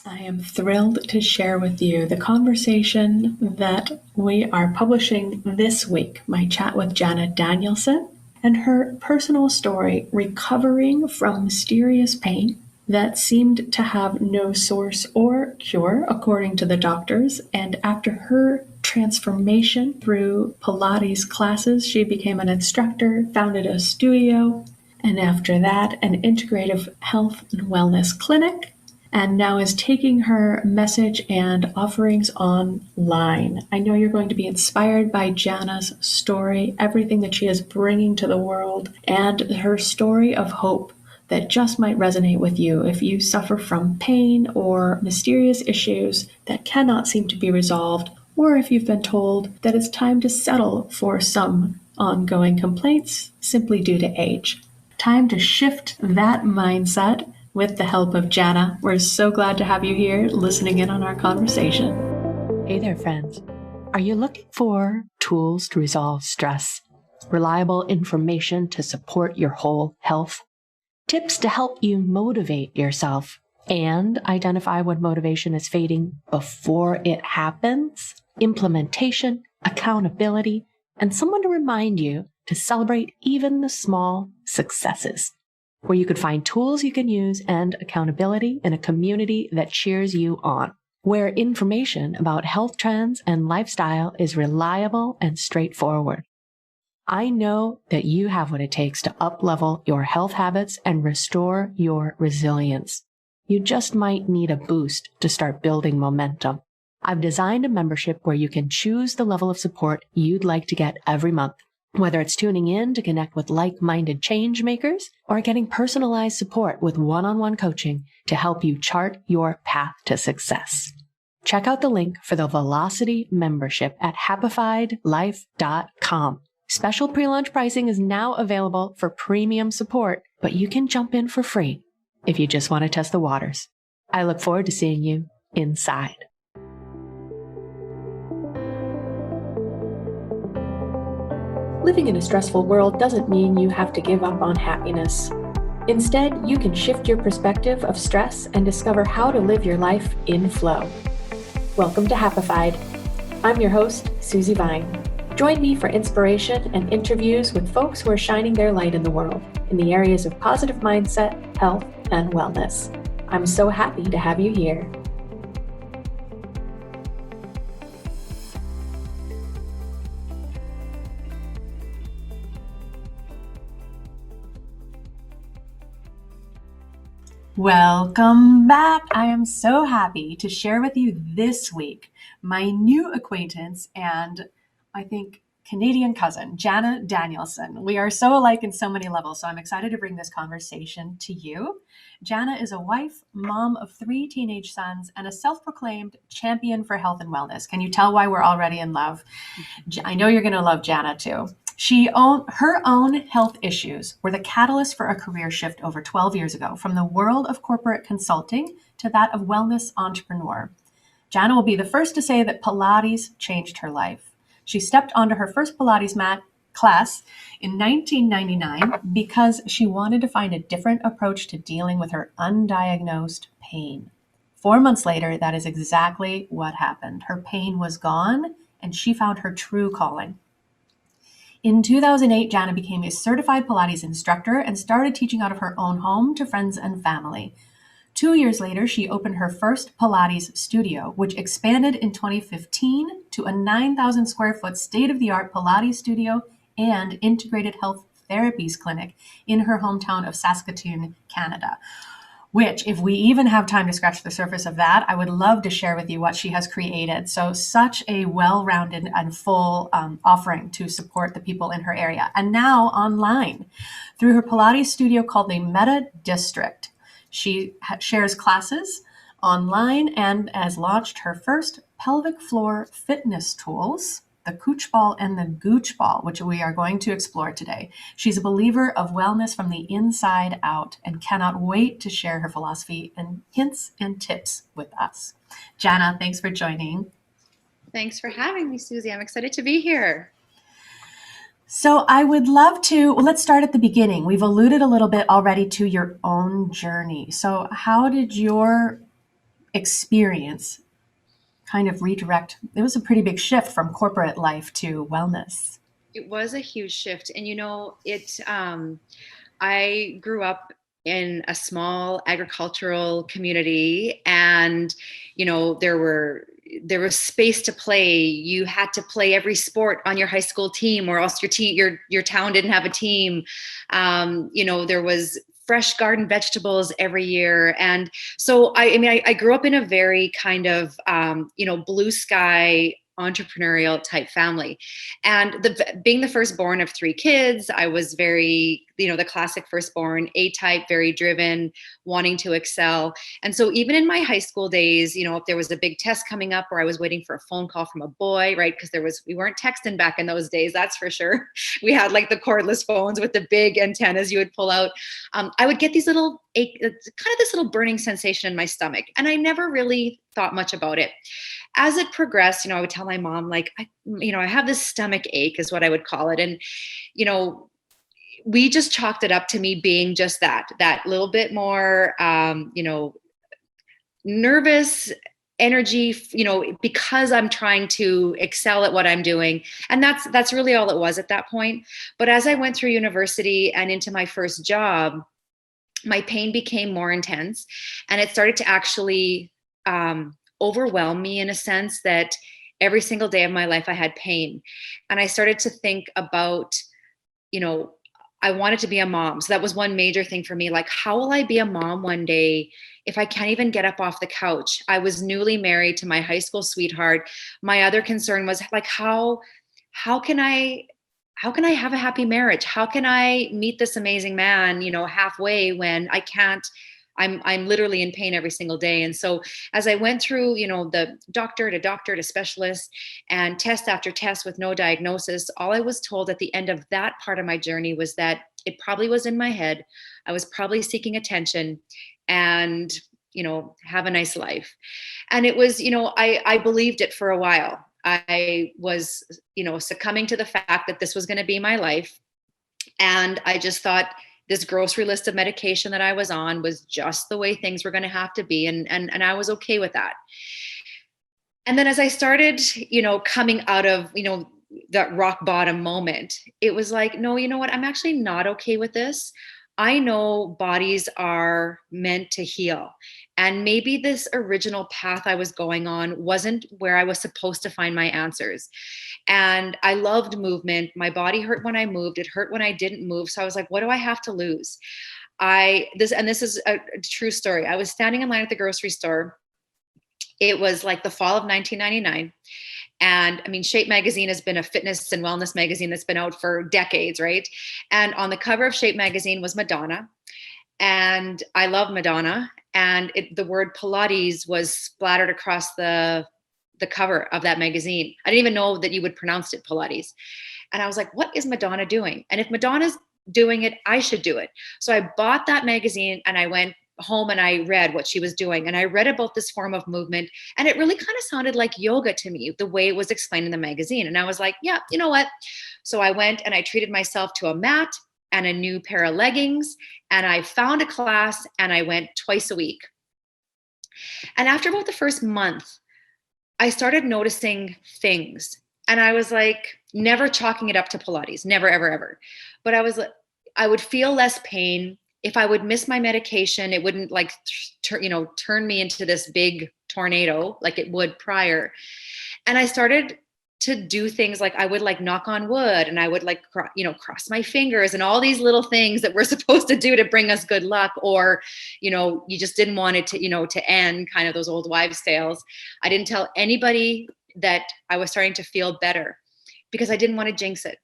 I am thrilled to share with you the conversation that we are publishing this week, my chat with Jana Danielson and her personal story recovering from mysterious pain that seemed to have no source or cure, according to the doctors. And after her transformation through Pilates classes, she became an instructor, founded a studio, and after that, an integrative health and wellness clinic, and now is taking her message and offerings online. I know you're going to be inspired by Jana's story, everything that she is bringing to the world, and her story of hope that just might resonate with you if you suffer from pain or mysterious issues that cannot seem to be resolved, or if you've been told that it's time to settle for some ongoing complaints simply due to age. Time to shift that mindset with the help of Jana. We're so glad to have you here listening in on our conversation. Hey there, friends. Are you looking for tools to resolve stress, reliable information to support your whole health, tips to help you motivate yourself and identify when motivation is fading before it happens, implementation, accountability, and someone to remind you to celebrate even the small successes, where you could find tools you can use and accountability in a community that cheers you on, where information about health trends and lifestyle is reliable and straightforward. I know that you have what it takes to up-level your health habits and restore your resilience. You just might need a boost to start building momentum. I've designed a membership where you can choose the level of support you'd like to get every month, whether it's tuning in to connect with like-minded change makers or getting personalized support with one-on-one coaching to help you chart your path to success. Check out the link for the Velocity membership at happifiedlife.com. Special pre-launch pricing is now available for premium support, but you can jump in for free if you just want to test the waters. I look forward to seeing you inside. Living in a stressful world doesn't mean you have to give up on happiness. Instead, you can shift your perspective of stress and discover how to live your life in flow. Welcome to Happified. I'm your host, Susi Vine. Join me for inspiration and interviews with folks who are shining their light in the world in the areas of positive mindset, health, and wellness. I'm so happy to have you here. Welcome back. I am so happy to share with you this week my new acquaintance and I think Canadian cousin, Jana Danielson. We are so alike in so many levels, so I'm excited to bring this conversation to you. Jana is a wife, mom of 3 teenage sons, and a self-proclaimed champion for health and wellness. Can you tell why we're already in love? I know you're going to love Jana too. Her own health issues were the catalyst for a career shift over 12 years ago, from the world of corporate consulting to that of wellness entrepreneur. Jana will be the first to say that Pilates changed her life. She stepped onto her first Pilates mat class in 1999 because she wanted to find a different approach to dealing with her undiagnosed pain. 4 months later, that is exactly what happened. Her pain was gone, and she found her true calling. In 2008, Jana became a certified Pilates instructor and started teaching out of her own home to friends and family. 2 years later, she opened her first Pilates studio, which expanded in 2015 to a 9,000 square foot state-of-the-art Pilates studio and integrated health therapies clinic in her hometown of Saskatoon, Canada. Which, if we even have time to scratch the surface of that, I would love to share with you what she has created. So such a well-rounded and full offering to support the people in her area. And now online through her Pilates studio called the Meta District. She shares classes online and has launched her first pelvic floor fitness tools, the Coochball and the Goochball, which we are going to explore today. She's a believer of wellness from the inside out and cannot wait to share her philosophy and hints and tips with us. Jana, thanks for joining. Thanks for having me, Susi. I'm excited to be here. So I would love to, let's start at the beginning. We've alluded a little bit already to your own journey. So how did your experience kind of redirect? It was a pretty big shift from corporate life to wellness. It was a huge shift. And, I grew up in a small agricultural community, and, there was space to play. You had to play every sport on your high school team, or else your town didn't have a team. There was fresh garden vegetables every year. And so, I grew up in a very kind of, blue sky entrepreneurial type family. And being the firstborn of three kids, I was very, the classic firstborn, A-type, very driven, wanting to excel. And so even in my high school days, if there was a big test coming up, or I was waiting for a phone call from a boy, right? Because we weren't texting back in those days, that's for sure. We had like the cordless phones with the big antennas you would pull out. I would get these little this little burning sensation in my stomach. And I never really thought much about it. As it progressed, I would tell my mom, like, I have this stomach ache is what I would call it. And, we just chalked it up to me being just that little bit more, nervous energy, because I'm trying to excel at what I'm doing. And that's really all it was at that point. But as I went through university and into my first job, my pain became more intense, and it started to actually overwhelm me in a sense that every single day of my life I had pain. And I started to think about, I wanted to be a mom. So that was one major thing for me. Like, how will I be a mom one day if I can't even get up off the couch? I was newly married to my high school sweetheart. My other concern was like, how can I have a happy marriage? How can I meet this amazing man, halfway, when I can't? I'm literally in pain every single day. And so as I went through, the doctor to specialist and test after test with no diagnosis, all I was told at the end of that part of my journey was that it probably was in my head. I was probably seeking attention and, have a nice life. And it was, I believed it for a while. I was, succumbing to the fact that this was going to be my life. And I just thought, this grocery list of medication that I was on was just the way things were going to have to be. And I was okay with that. And then as I started, coming out of, that rock bottom moment, it was like, no, you know what? I'm actually not okay with this. I know bodies are meant to heal. And maybe this original path I was going on wasn't where I was supposed to find my answers. And I loved movement. My body hurt when I moved. It hurt when I didn't move. So I was like, what do I have to lose? This is a true story. I was standing in line at the grocery store. It was like the fall of 1999. And Shape Magazine has been a fitness and wellness magazine that's been out for decades, right? And on the cover of Shape Magazine was Madonna. And I love Madonna. And the word Pilates was splattered across the cover of that magazine. I didn't even know that you would pronounce it Pilates. And I was like, what is Madonna doing? And if Madonna's doing it, I should do it. So I bought that magazine and I went home and I read what she was doing. And I read about this form of movement. And it really kind of sounded like yoga to me, the way it was explained in the magazine. And I was like, yeah, you know what? So I went and I treated myself to a mat and a new pair of leggings. And I found a class and I went twice a week. And after about the first month, I started noticing things. And I was like, never chalking it up to Pilates, never, ever, ever. But I would feel less pain. If I would miss my medication, it wouldn't like, turn me into this big tornado like it would prior. And I started to do things like I would like knock on wood and I would like, cross my fingers and all these little things that we're supposed to do to bring us good luck. Or, you just didn't want it to, to end, kind of those old wives' tales. I didn't tell anybody that I was starting to feel better because I didn't want to jinx it.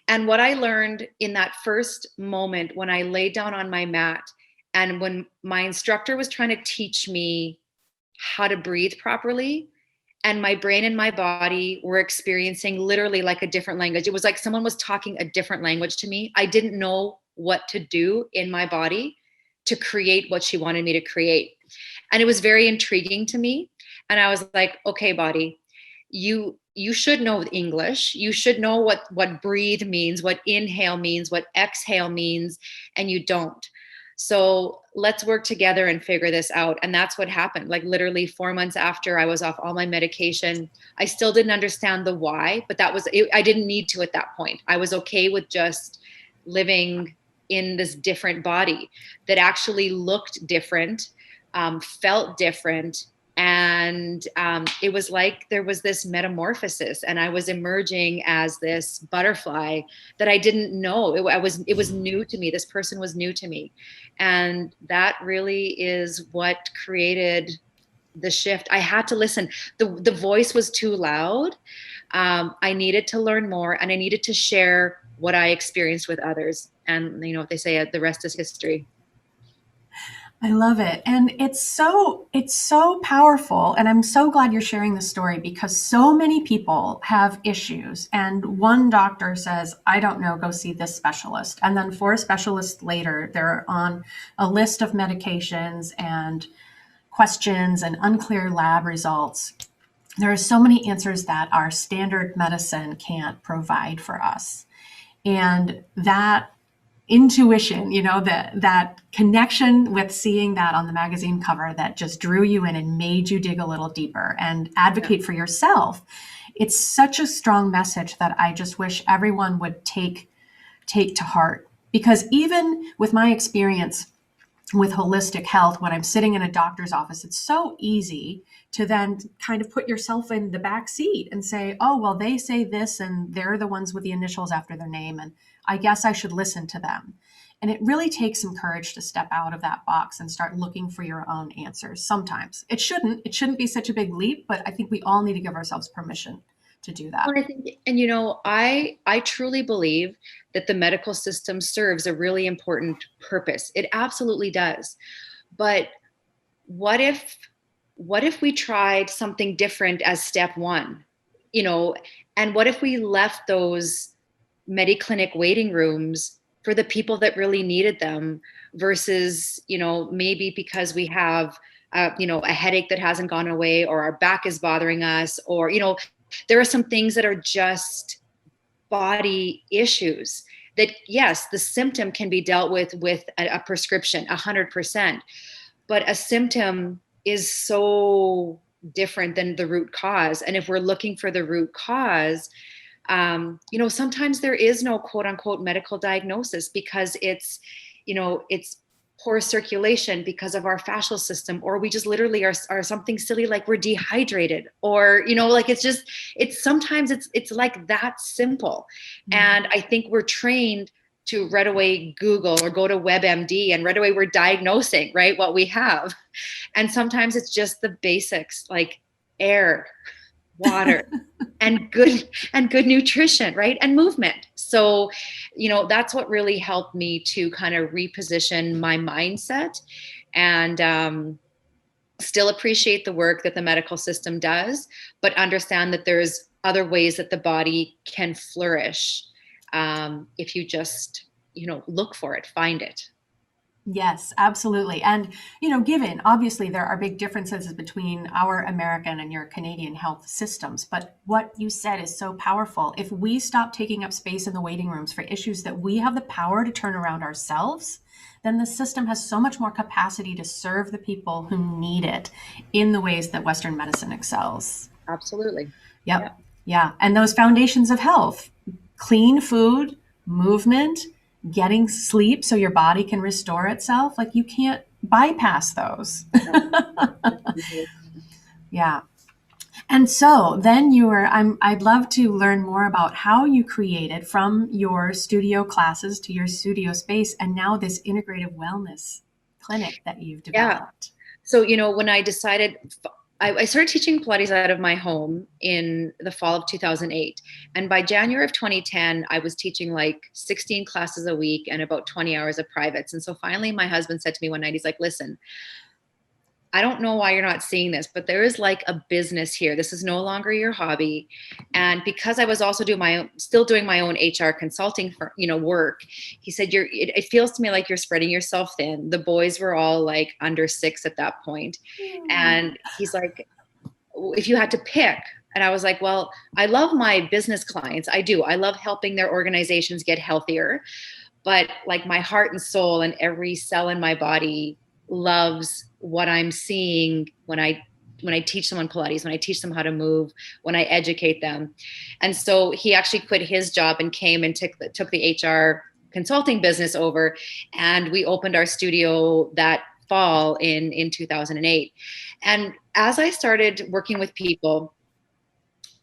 And what I learned in that first moment when I laid down on my mat and when my instructor was trying to teach me how to breathe properly, and my brain and my body were experiencing literally like a different language. It was like someone was talking a different language to me. I didn't know what to do in my body to create what she wanted me to create. And it was very intriguing to me. And I was like, okay, body, you should know English. You should know what breathe means, what inhale means, what exhale means, and you don't. So let's work together and figure this out. And that's what happened. Like literally 4 months after I was off all my medication, I still didn't understand the why, but that was it. I didn't need to at that point. I was okay with just living in this different body that actually looked different, felt different. And it was like there was this metamorphosis, and I was emerging as this butterfly that I didn't know. It was new to me. This person was new to me. And that really is what created the shift. I had to listen. The voice was too loud. I needed to learn more, and I needed to share what I experienced with others. And you know what they say, the rest is history. I love it. And it's so powerful. And I'm so glad you're sharing this story, because so many people have issues and one doctor says, I don't know, go see this specialist. And then 4 specialists later, they're on a list of medications and questions and unclear lab results. There are so many answers that our standard medicine can't provide for us. And that intuition, you know, that connection with seeing that on the magazine cover that just drew you in and made you dig a little deeper and advocate for yourself. It's such a strong message that I just wish everyone would take to heart. Because even with my experience with holistic health, when I'm sitting in a doctor's office, it's so easy to then kind of put yourself in the back seat and say, oh, well, they say this and they're the ones with the initials after their name, and I guess I should listen to them. And it really takes some courage to step out of that box and start looking for your own answers. Sometimes it shouldn't be such a big leap, but I think we all need to give ourselves permission to do that. Well, I think, and you know, I truly believe that the medical system serves a really important purpose. It absolutely does. But what if we tried something different as step one? You know, and what if we left those Mediclinic waiting rooms for the people that really needed them, versus, you know, maybe because we have you know, a headache that hasn't gone away, or our back is bothering us, or, you know, there are some things that are just body issues that, yes, the symptom can be dealt with a prescription, 100%. But a symptom is so different than the root cause. And if we're looking for the root cause, you know, sometimes there is no quote unquote medical diagnosis, because it's, you know, it's poor circulation because of our fascial system, or we just literally are something silly like we're dehydrated, or, you know, like it's sometimes it's like that simple. Mm-hmm. And I think we're trained to right away Google or go to WebMD, and right away we're diagnosing, right, what we have. And sometimes it's just the basics, like air, water, and good nutrition, right? And movement. So, you know, that's what really helped me to kind of reposition my mindset, and still appreciate the work that the medical system does, but understand that there's other ways that the body can flourish, if you just, you know, look for it, find it. Yes, absolutely. And, you know, given obviously there are big differences between our American and your Canadian health systems, but what you said is so powerful. If we stop taking up space in the waiting rooms for issues that we have the power to turn around ourselves, then the system has so much more capacity to serve the people who need it in the ways that Western medicine excels. Absolutely. Yep. Yeah. And those foundations of health, clean food, movement, getting sleep so your body can restore itself, like you can't bypass those. Yeah. And so then I'd love to learn more about how you created from your studio classes to your studio space, and now this integrative wellness clinic that you've developed. Yeah. So, you know, when I decided, I started teaching Pilates out of my home in the fall of 2008. And by January of 2010, I was teaching like 16 classes a week and about 20 hours of privates. And so finally my husband said to me one night, he's like, listen, I don't know why you're not seeing this, but there is like a business here. This is no longer your hobby. And because I was also still doing my own HR consulting for, you know, work, he said, it feels to me like you're spreading yourself thin. The boys were all like under 6 at that point. And he's like, if you had to pick. And I was like, well, I love my business clients. I do. I love helping their organizations get healthier. But like my heart and soul and every cell in my body loves what I'm seeing when I teach someone Pilates, when I teach them how to move, when I educate them. And so he actually quit his job and came and took the HR consulting business over. And we opened our studio that fall in 2008. And as I started working with people,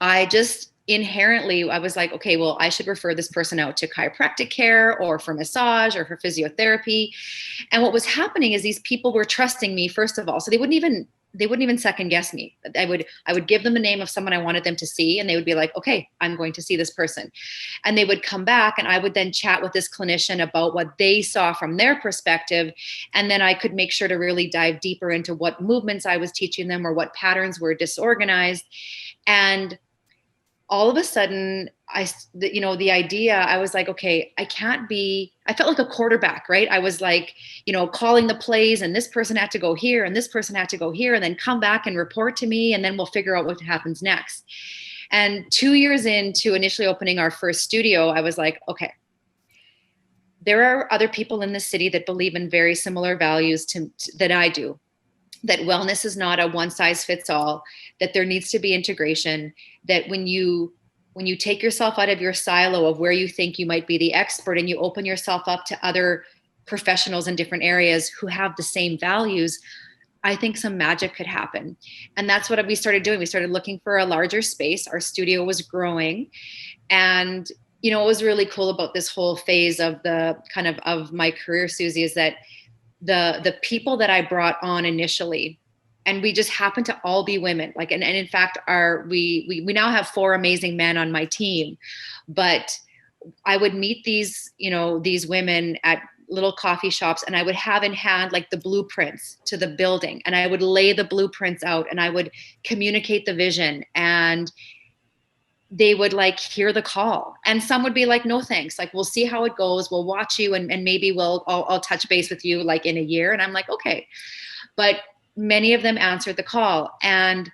I just inherently, I was like, okay, well, I should refer this person out to chiropractic care or for massage or for physiotherapy. And what was happening is these people were trusting me, first of all. So they wouldn't even second guess me. I would give them the name of someone I wanted them to see, and they would be like, okay, I'm going to see this person. And they would come back, and I would then chat with this clinician about what they saw from their perspective. And then I could make sure to really dive deeper into what movements I was teaching them or what patterns were disorganized. And all of a sudden, the idea, I was like, okay, I felt like a quarterback, right? I was like, calling the plays, and this person had to go here and this person had to go here and then come back and report to me. And then we'll figure out what happens next. And 2 years into initially opening our first studio, I was like, okay, there are other people in the city that believe in very similar values that I do. That wellness is not a one size fits all, that there needs to be integration, that when you take yourself out of your silo of where you think you might be the expert and you open yourself up to other professionals in different areas who have the same values, I think some magic could happen. And that's what we started doing. We started looking for a larger space. Our studio was growing. And, what was really cool about this whole phase of of my career, Susie, is that the people that I brought on initially, and we just happened to all be women, and in fact, we now have 4 amazing men on my team, but I would meet these women at little coffee shops, and I would have in hand the blueprints to the building, and I would lay the blueprints out, and I would communicate the vision, and they would hear the call, and some would be like, no, thanks. We'll see how it goes. We'll watch you. And maybe I'll touch base with you in a year. And I'm like, okay. But many of them answered the call. And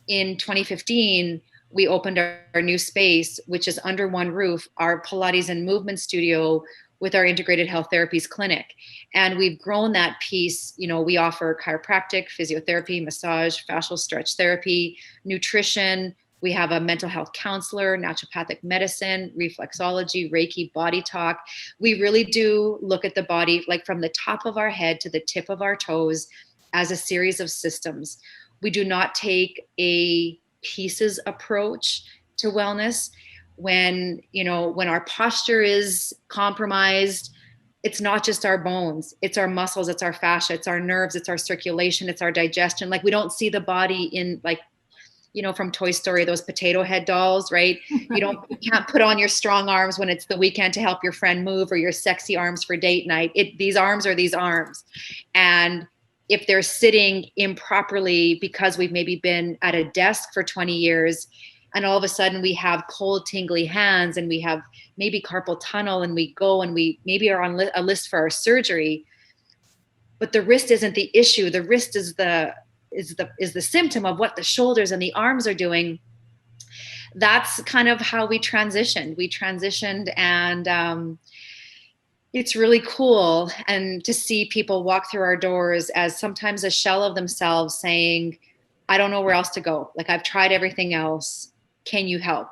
in 2015, we opened our new space, which is under one roof, our Pilates and movement studio with our integrated health therapies clinic. And we've grown that piece. We offer chiropractic, physiotherapy, massage, fascial stretch therapy, nutrition. We have a mental health counselor, naturopathic medicine, reflexology, Reiki, body talk. We really do look at the body from the top of our head to the tip of our toes as a series of systems. We do not take a pieces approach to wellness. When our posture is compromised, it's not just our bones, it's our muscles, it's our fascia, it's our nerves, it's our circulation, it's our digestion. We don't see the body in from Toy Story, those potato head dolls, right? You can't put on your strong arms when it's the weekend to help your friend move, or your sexy arms for date night. These arms are these arms. And if they're sitting improperly because we've maybe been at a desk for 20 years, and all of a sudden we have cold, tingly hands, and we have maybe carpal tunnel, and we go and we maybe are on a list for our surgery, but the wrist isn't the issue. The wrist is the symptom of what the shoulders and the arms are doing. That's kind of how we transitioned. And it's really cool. And to see people walk through our doors as sometimes a shell of themselves saying, I don't know where else to go. I've tried everything else. Can you help?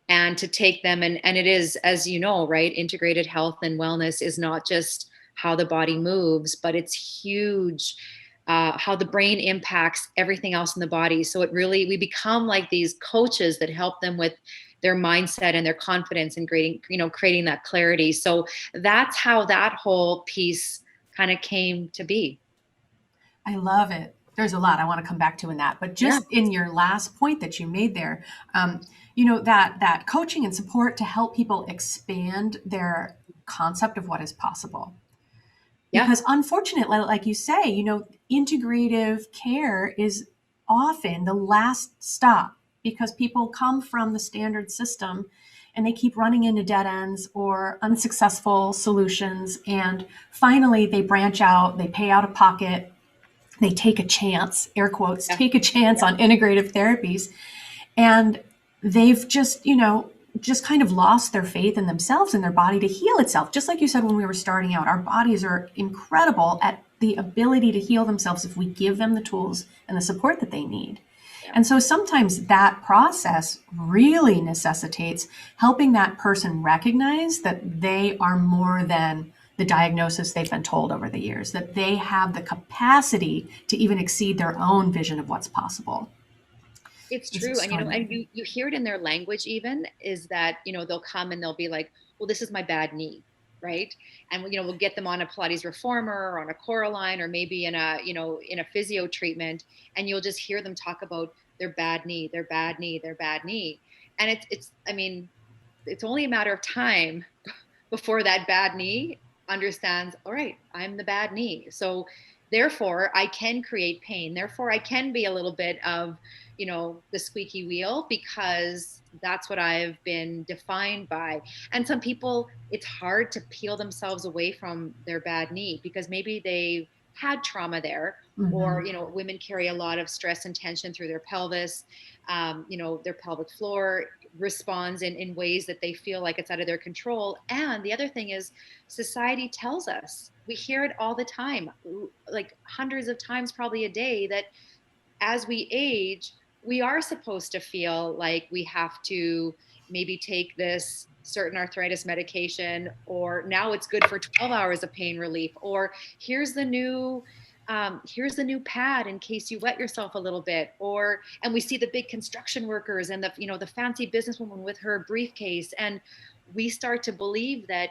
And to take them, and it is, as you know, right? Integrated health and wellness is not just how the body moves, but it's huge. How the brain impacts everything else in the body. So we become these coaches that help them with their mindset and their confidence and creating that clarity. So that's how that whole piece kind of came to be. I love it. There's a lot I want to come back to in that, but just in your last point that you made there, that coaching and support to help people expand their concept of what is possible. Because unfortunately, like you say, integrative care is often the last stop, because people come from the standard system and they keep running into dead ends or unsuccessful solutions. And finally they branch out, they pay out of pocket, they take a chance, air quotes, take a chance on integrative therapies. And they've just kind of lost their faith in themselves and their body to heal itself. Just like you said when we were starting out, our bodies are incredible at the ability to heal themselves if we give them the tools and the support that they need. And so sometimes that process really necessitates helping that person recognize that they are more than the diagnosis they've been told over the years, that they have the capacity to even exceed their own vision of what's possible. It's true. And, and you hear it in their language even, is that, they'll come and they'll be like, well, this is my bad knee. Right. And, we'll get them on a Pilates reformer or on a Coraline or maybe in a, in a physio treatment. And you'll just hear them talk about their bad knee, their bad knee, their bad knee. And it's only a matter of time before that bad knee understands, all right, I'm the bad knee. So therefore I can create pain. Therefore I can be a little bit of, the squeaky wheel, because that's what I've been defined by. And some people, it's hard to peel themselves away from their bad knee because maybe they had trauma there, or, women carry a lot of stress and tension through their pelvis. Their pelvic floor responds in ways that they feel like it's out of their control. And the other thing is, society tells us, we hear it all the time, like hundreds of times, probably a day, that as we age, we are supposed to feel like we have to maybe take this certain arthritis medication, or now it's good for 12 hours of pain relief, or here's the new pad in case you wet yourself a little bit, and we see the big construction workers and the fancy businesswoman with her briefcase, and we start to believe that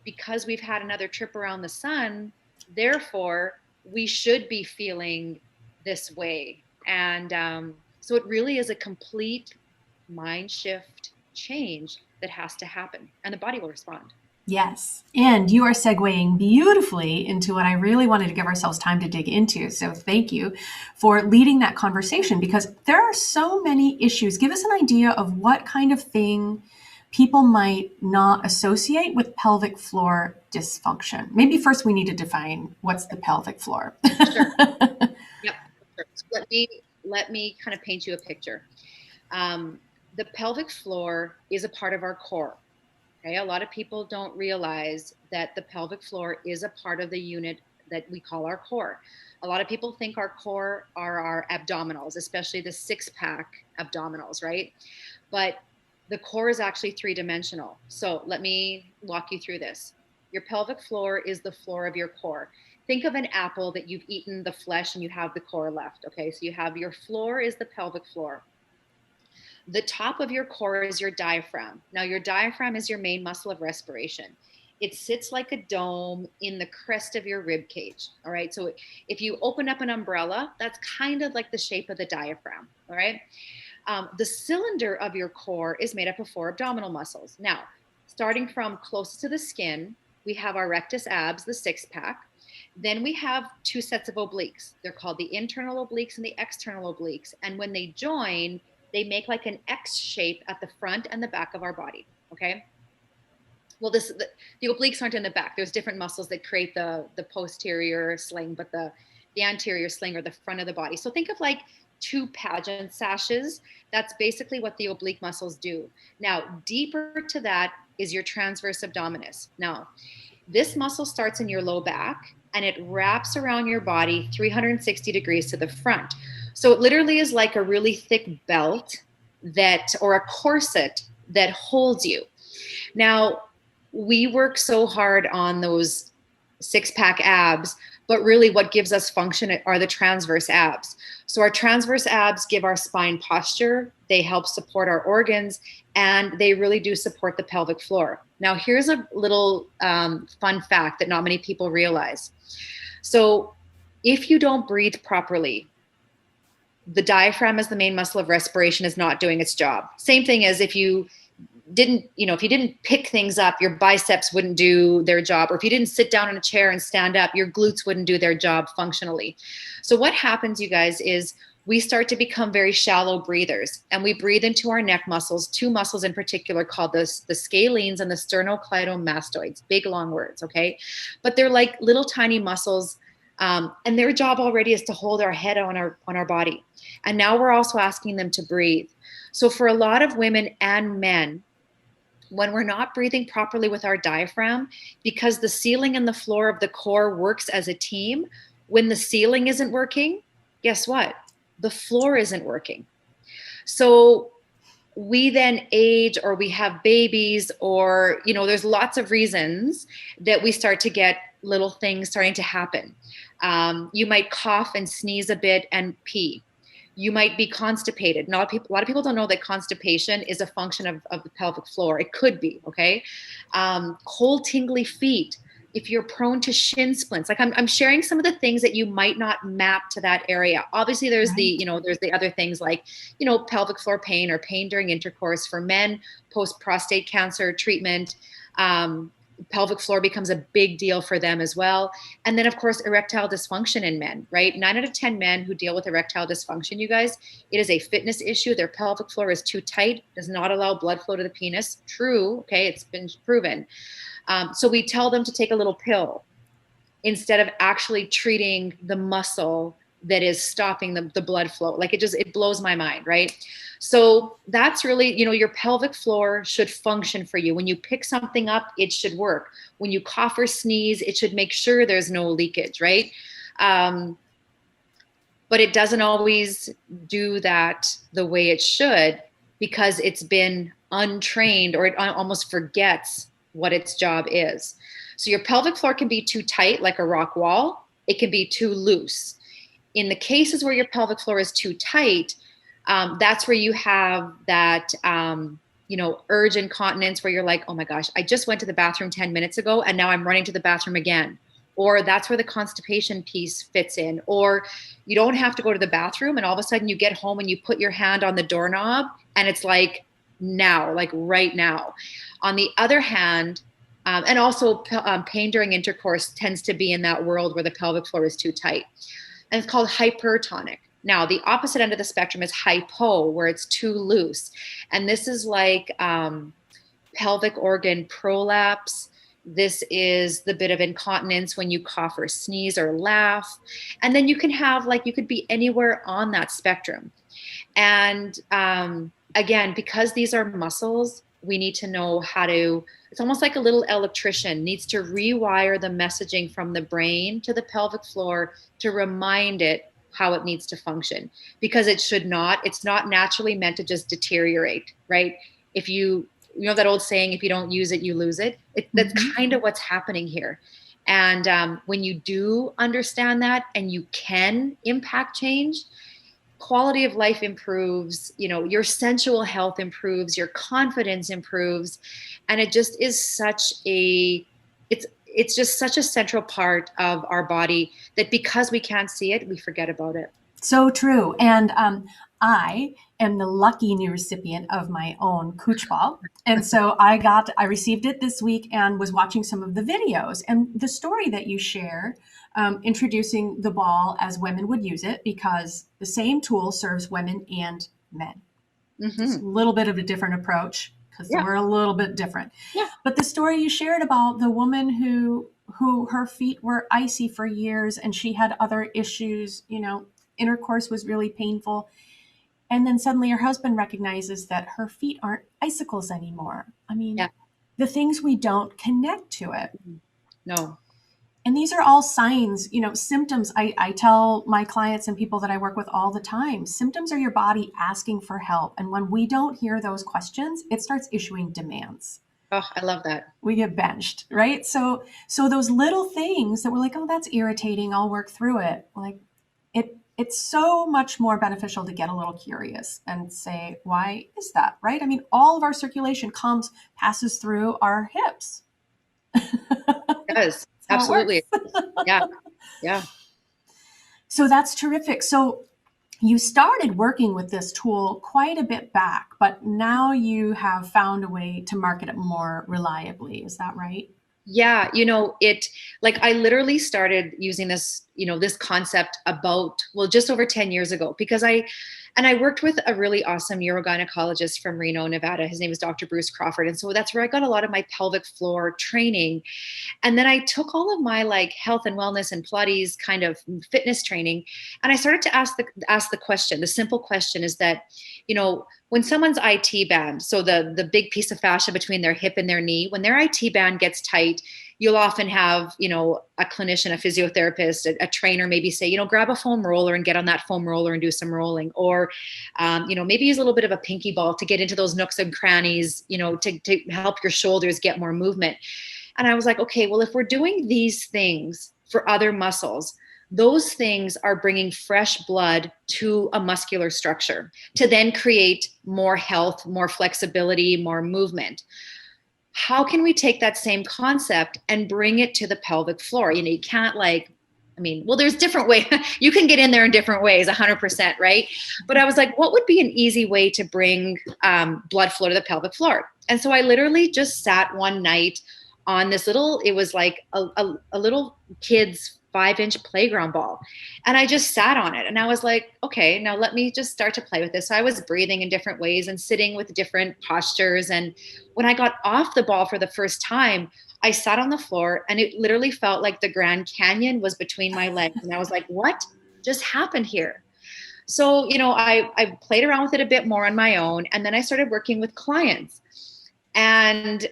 because we've had another trip around the sun, therefore we should be feeling this way. And so it really is a complete mind shift change that has to happen, and the body will respond. Yes. And you are segueing beautifully into what I really wanted to give ourselves time to dig into. So thank you for leading that conversation, because there are so many issues. Give us an idea of what kind of thing people might not associate with pelvic floor dysfunction. Maybe first we need to define what's the pelvic floor. Sure. Yep. So let me kind of paint you a picture. The pelvic floor is a part of our core. Okay, a lot of people don't realize that the pelvic floor is a part of the unit that we call our core. A lot of people think our core are our abdominals, especially the six-pack abdominals, right? But the core is actually three-dimensional. So let me walk you through this. Your pelvic floor is the floor of your core. Think of an apple that you've eaten the flesh and you have the core left. Okay, so you have your floor is the pelvic floor. The top of your core is your diaphragm. Now, your diaphragm is your main muscle of respiration. It sits like a dome in the crest of your rib cage. All right. So if you open up an umbrella, that's kind of like the shape of the diaphragm. All right. The cylinder of your core is made up of 4 abdominal muscles. Now, starting from closest to the skin, we have our rectus abs, the 6-pack. Then we have 2 sets of obliques. They're called the internal obliques and the external obliques. And when they join, they make like an X shape at the front and the back of our body. Okay. Well, the obliques aren't in the back. There's different muscles that create the posterior sling, but the anterior sling or the front of the body. So think of like 2 pageant sashes. That's basically what the oblique muscles do. Now, deeper to that is your transverse abdominis. Now, this muscle starts in your low back and it wraps around your body 360 degrees to the front. So it literally is like a really thick belt or a corset that holds you. Now, we work so hard on those 6-pack abs, but really what gives us function are the transverse abs. So our transverse abs give our spine posture, they help support our organs, and they really do support the pelvic floor. Now, here's a little fun fact that not many people realize. So if you don't breathe properly, the diaphragm as the main muscle of respiration is not doing its job. Same thing as if you didn't pick things up, your biceps wouldn't do their job. Or if you didn't sit down in a chair and stand up, your glutes wouldn't do their job functionally. So what happens, you guys, is we start to become very shallow breathers, and we breathe into our neck muscles, 2 muscles in particular called the scalenes and the sternocleidomastoids, big long words. Okay. But they're like little tiny muscles. And their job already is to hold our head on our body. And now we're also asking them to breathe. So for a lot of women and men, when we're not breathing properly with our diaphragm, because the ceiling and the floor of the core works as a team, When the ceiling isn't working, guess what? The floor isn't working. So we then age, or we have babies, or, there's lots of reasons that we start to get little things starting to happen. You might cough and sneeze a bit and pee. You might be constipated. A lot of people don't know that constipation is a function of the pelvic floor. It could be, okay? Cold, tingly feet. If you're prone to shin splints, like I'm sharing some of the things that you might not map to that area. Obviously, there's Right. there's the other things like, pelvic floor pain or pain during intercourse. For men, post prostate cancer treatment, pelvic floor becomes a big deal for them as well. And then, of course, erectile dysfunction in men, right? 9 out of 10 men who deal with erectile dysfunction, you guys, it is a fitness issue. Their pelvic floor is too tight, does not allow blood flow to the penis. True, okay, it's been proven. So we tell them to take a little pill instead of actually treating the muscle that is stopping the blood flow. Like it blows my mind, right? So that's really, your pelvic floor should function for you. When you pick something up, it should work. When you cough or sneeze, it should make sure there's no leakage, right? But it doesn't always do that the way it should, because it's been untrained, or it almost forgets what its job is. So your pelvic floor can be too tight, like a rock wall. It can be too loose. In the cases where your pelvic floor is too tight, that's where you have that, urge incontinence, where you're like, oh my gosh, I just went to the bathroom 10 minutes ago and now I'm running to the bathroom again. Or that's where the constipation piece fits in. Or you don't have to go to the bathroom, and all of a sudden you get home and you put your hand on the doorknob and it's like now, like right now. On the other hand, and also pain during intercourse tends to be in that world where the pelvic floor is too tight. And it's called hypertonic. Now, the opposite end of the spectrum is hypo, where it's too loose. And this is like pelvic organ prolapse. This is the bit of incontinence when you cough or sneeze or laugh. And then you can have, you could be anywhere on that spectrum. And again, because these are muscles, we need to know how to, it's almost like a little electrician needs to rewire the messaging from the brain to the pelvic floor to remind it how it needs to function, because it's not naturally meant to just deteriorate, right? If you know that old saying, if you don't use it, you lose it. That's kind of what's happening here. And when you do understand that and you can impact change, quality of life improves, your sensual health improves, your confidence improves. And it just is it's just such a central part of our body that because we can't see it, we forget about it. So true. And I am the lucky new recipient of my own Coochball. And so I received it this week and was watching some of the videos. And the story that you share, introducing the ball as women would use it, because the same tool serves women and men. Just a little bit of a different approach, because we're a little bit different. Yeah. But the story you shared about the woman who her feet were icy for years and she had other issues, intercourse was really painful. And then suddenly her husband recognizes that her feet aren't icicles anymore. I mean, the things we don't connect to it. No. And these are all signs, symptoms. I tell my clients and people that I work with all the time, symptoms are your body asking for help. And when we don't hear those questions, it starts issuing demands. Oh, I love that. We get benched, right? So those little things that we're like, oh, that's irritating, I'll work through it. Like it's so much more beneficial to get a little curious and say, why is that, right? I mean, all of our circulation passes through our hips. It does. Absolutely. Yeah. Yeah. So that's terrific. So you started working with this tool quite a bit back, but now you have found a way to market it more reliably. Is that right? Yeah. I literally started using this, this concept just over 10 years ago, because I worked with a really awesome urogynecologist from Reno, Nevada. His name is Dr. Bruce Crawford. And so that's where I got a lot of my pelvic floor training. And then I took all of my health and wellness and Pilates kind of fitness training. And I started to ask the question, the simple question is that, when someone's IT band, so the big piece of fascia between their hip and their knee, when their IT band gets tight, you'll often have, a clinician, a physiotherapist, a trainer maybe say, grab a foam roller and get on that foam roller and do some rolling. Or, maybe use a little bit of a pinky ball to get into those nooks and crannies, to help your shoulders get more movement. And I was like, okay, well, if we're doing these things for other muscles, those things are bringing fresh blood to a muscular structure to then create more health, more flexibility, more movement. How can we take that same concept and bring it to the pelvic floor? You can't there's different ways. You can get in there in different ways, 100%, right? But I was like, what would be an easy way to bring blood flow to the pelvic floor? And so I literally just sat one night on this it was like a little kid's 5-inch playground ball. And I just sat on it and I was like, okay, now let me just start to play with this. So I was breathing in different ways and sitting with different postures. And when I got off the ball for the first time, I sat on the floor and it literally felt like the Grand Canyon was between my legs. And I was like, what just happened here? So, I played around with it a bit more on my own. And then I started working with clients. And,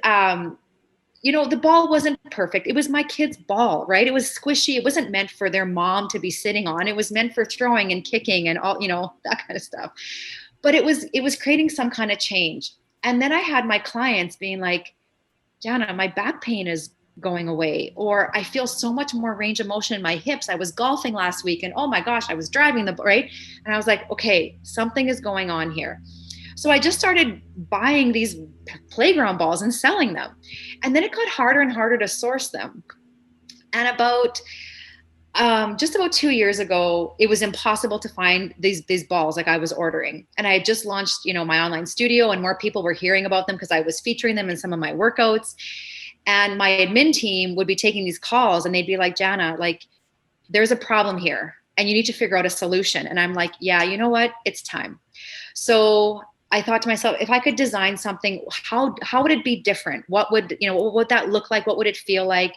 the ball wasn't perfect. It was my kid's ball, right? It was squishy. It wasn't meant for their mom to be sitting on. It was meant for throwing and kicking and all, that kind of stuff. But it was creating some kind of change. And then I had my clients being like, Jana, my back pain is going away, or I feel so much more range of motion in my hips. I was golfing last week and oh my gosh, I was driving right. And I was like, okay, something is going on here. So I just started buying these playground balls and selling them. And then it got harder and harder to source them. And just about 2 years ago, it was impossible to find these balls like I was ordering. And I had just launched, my online studio, and more people were hearing about them because I was featuring them in some of my workouts. And my admin team would be taking these calls and they'd be like, Jana, there's a problem here and you need to figure out a solution. And I'm like, yeah, you know what? It's time. So I thought to myself, if I could design something, how would it be different? What would that look like? What would it feel like?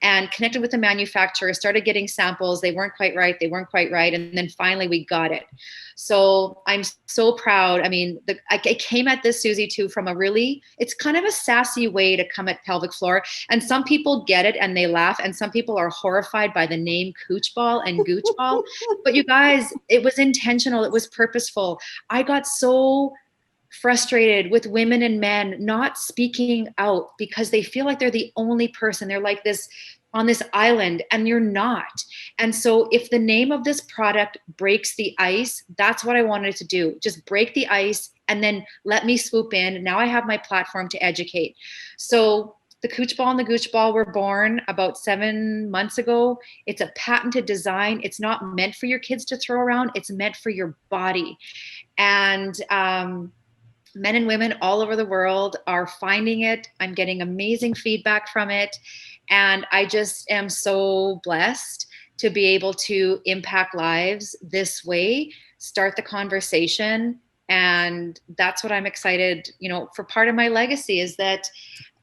And connected with the manufacturer, started getting samples. They weren't quite right. And then finally we got it. So I'm so proud. I mean, I came at this, Susie, too, from it's kind of a sassy way to come at pelvic floor. And some people get it and they laugh. And some people are horrified by the name Coochball and Goochball. But you guys, it was intentional. It was purposeful. I got so frustrated with women and men not speaking out because they feel like they're the only person. They're like this on this island, and you're not. And so if the name of this product breaks the ice, that's what I wanted to do. Just break the ice and then let me swoop in. Now I have my platform to educate. So the Coochball and the Goochball were born about 7 months ago. It's a patented design. It's not meant for your kids to throw around. It's meant for your body. And men and women all over the world are finding it. I'm getting amazing feedback from it. And I just am so blessed to be able to impact lives this way, start the conversation. And that's what I'm excited, for part of my legacy is that,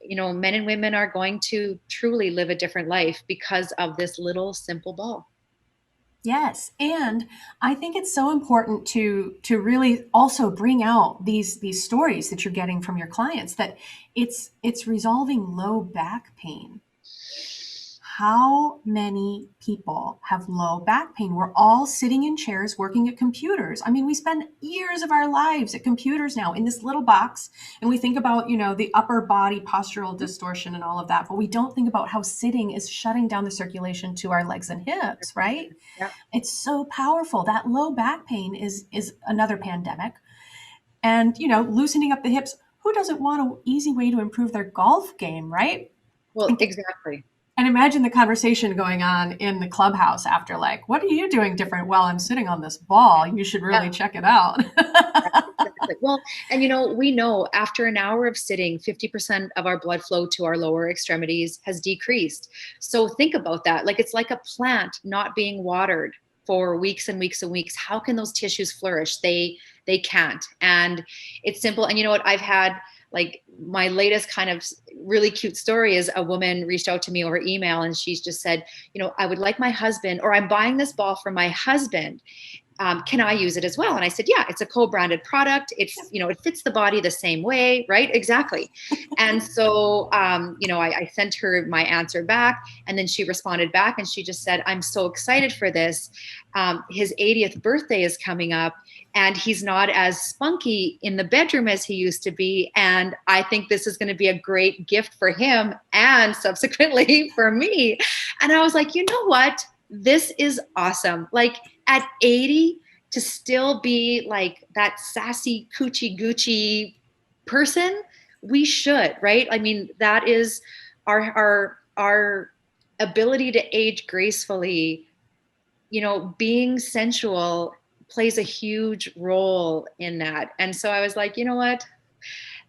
men and women are going to truly live a different life because of this little simple ball. Yes. And I think it's so important to really also bring out these stories that you're getting from your clients, that it's resolving low back pain. How many people have low back pain? We're all sitting in chairs working at computers. I mean, we spend years of our lives at computers now in this little box. And we think about, the upper body postural distortion and all of that. But we don't think about how sitting is shutting down the circulation to our legs and hips, right? Yeah. It's so powerful. That low back pain is another pandemic. And, loosening up the hips. Who doesn't want an easy way to improve their golf game, right? Well, exactly. And imagine the conversation going on in the clubhouse after, what are you doing different? Well, I'm sitting on this ball. You should really check it out. Exactly. Well, and we know after an hour of sitting, 50% of our blood flow to our lower extremities has decreased. So think about that. It's like a plant not being watered for weeks and weeks and weeks. How can those tissues flourish? They can't. And it's simple. And you know what? I've had my latest kind of really cute story is a woman reached out to me over email and she's just said, I would like my husband, or I'm buying this ball for my husband. can I use it as well? And I said, yeah, it's a co-branded product. It's, it fits the body the same way, right? Exactly. And so, I sent her my answer back, and then she responded back and she just said, I'm so excited for this. His 80th birthday is coming up, and he's not as spunky in the bedroom as he used to be. And I think this is going to be a great gift for him and subsequently for me. And I was like, you know what? This is awesome. Like, at 80, to still be like that sassy coochie Gucci person, we should, right? I mean, that is our ability to age gracefully. Being sensual plays a huge role in that. And so I was like, you know what?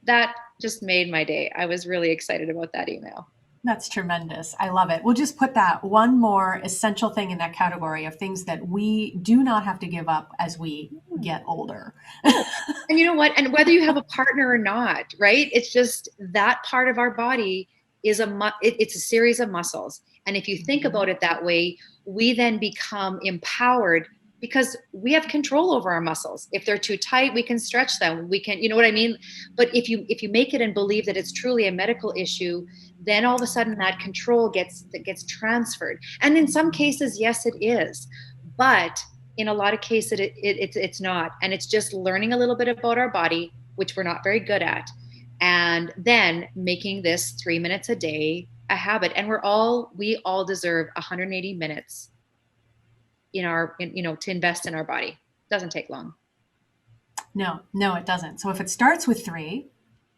That just made my day. I was really excited about that email. That's tremendous. I love it. We'll just put that one more essential thing in that category of things that we do not have to give up as we get older. And you know what? And whether you have a partner or not, right? It's just that part of our body is it's a series of muscles. And if you think about it that way, we then become empowered because we have control over our muscles. If they're too tight, we can stretch them. We can, you know what I mean? But if you make it and believe that it's truly a medical issue, then all of a sudden that control gets transferred. And in some cases, yes, it is. But in a lot of cases, it's not. And it's just learning a little bit about our body, which we're not very good at. And then making this 3 minutes a day a habit. And we all deserve 180 minutes to invest in our body. It doesn't take long. No, it doesn't. So if it starts with 3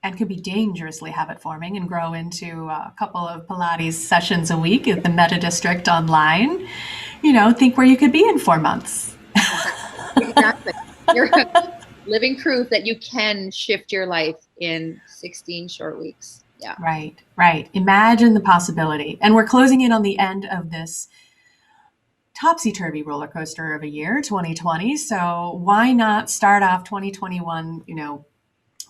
and could be dangerously habit forming and grow into a couple of Pilates sessions a week at the Meta District online, think where you could be in 4 months. Exactly. You're living proof that you can shift your life in 16 short weeks. Yeah. Right. Imagine the possibility. And we're closing in on the end of this topsy-turvy roller coaster of a year, 2020. So why not start off 2021,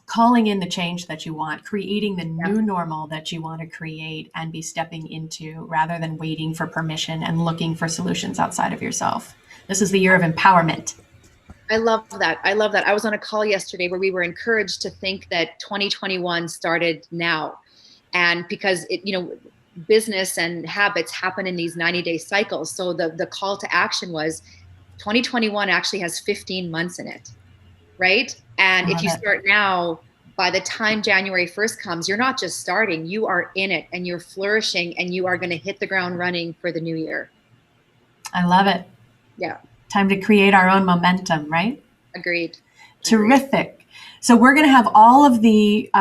calling in the change that you want, creating the new normal that you want to create and be stepping into, rather than waiting for permission and looking for solutions outside of yourself. This is the year of empowerment. I love that. I was on a call yesterday where we were encouraged to think that 2021 started now. And because business and habits happen in these 90-day cycles. So the call to action was 2021 actually has 15 months in it, right? And if you start now, by the time January 1st comes, you're not just starting, you are in it and you're flourishing and you are going to hit the ground running for the new year. I love it. Yeah. Time to create our own momentum, right? Agreed. Terrific. So we're going to have all of the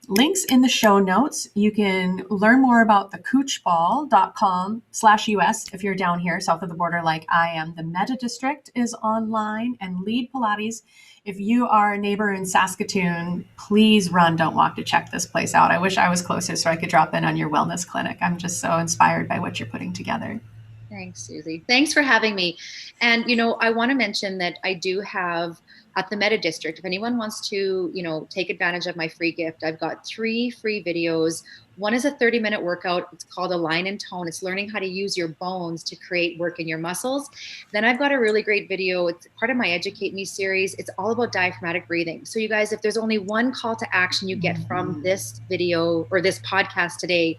links in the show notes. You can learn more about the Coochball.com/US if you're down here south of the border like I am. The Meta District is online, and Lead Pilates. If you are a neighbor in Saskatoon, please run, don't walk to check this place out. I wish I was closer so I could drop in on your wellness clinic. I'm just so inspired by what you're putting together. Thanks, Susie. Thanks for having me. And, I want to mention that I do have at the Meta District, if anyone wants to, take advantage of my free gift, I've got 3 free videos. One is a 30-minute workout. It's called Align and Tone. It's learning how to use your bones to create work in your muscles. Then I've got a really great video. It's part of my Educate Me series. It's all about diaphragmatic breathing. So you guys, if there's only one call to action you get from this video or this podcast today,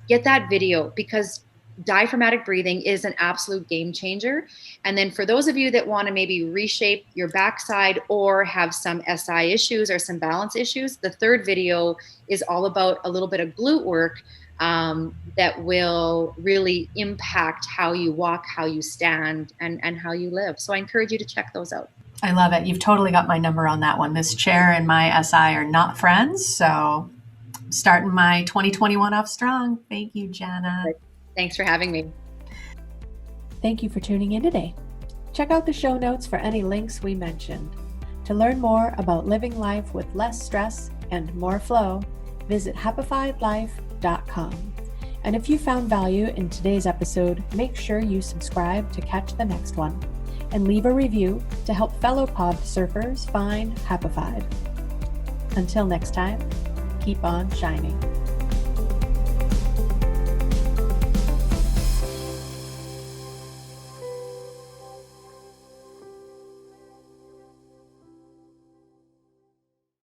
get that video, because diaphragmatic breathing is an absolute game changer. And then for those of you that want to maybe reshape your backside or have some SI issues or some balance issues, the 3rd video is all about a little bit of glute work that will really impact how you walk, how you stand, and how you live. So I encourage you to check those out. I love it. You've totally got my number on that one. This chair and my SI are not friends. So starting my 2021 off strong. Thank you, Jana. Thanks for having me. Thank you for tuning in today. Check out the show notes for any links we mentioned. To learn more about living life with less stress and more flow, visit happifiedlife.com. And if you found value in today's episode, make sure you subscribe to catch the next one and leave a review to help fellow pod surfers find Happified. Until next time, keep on shining.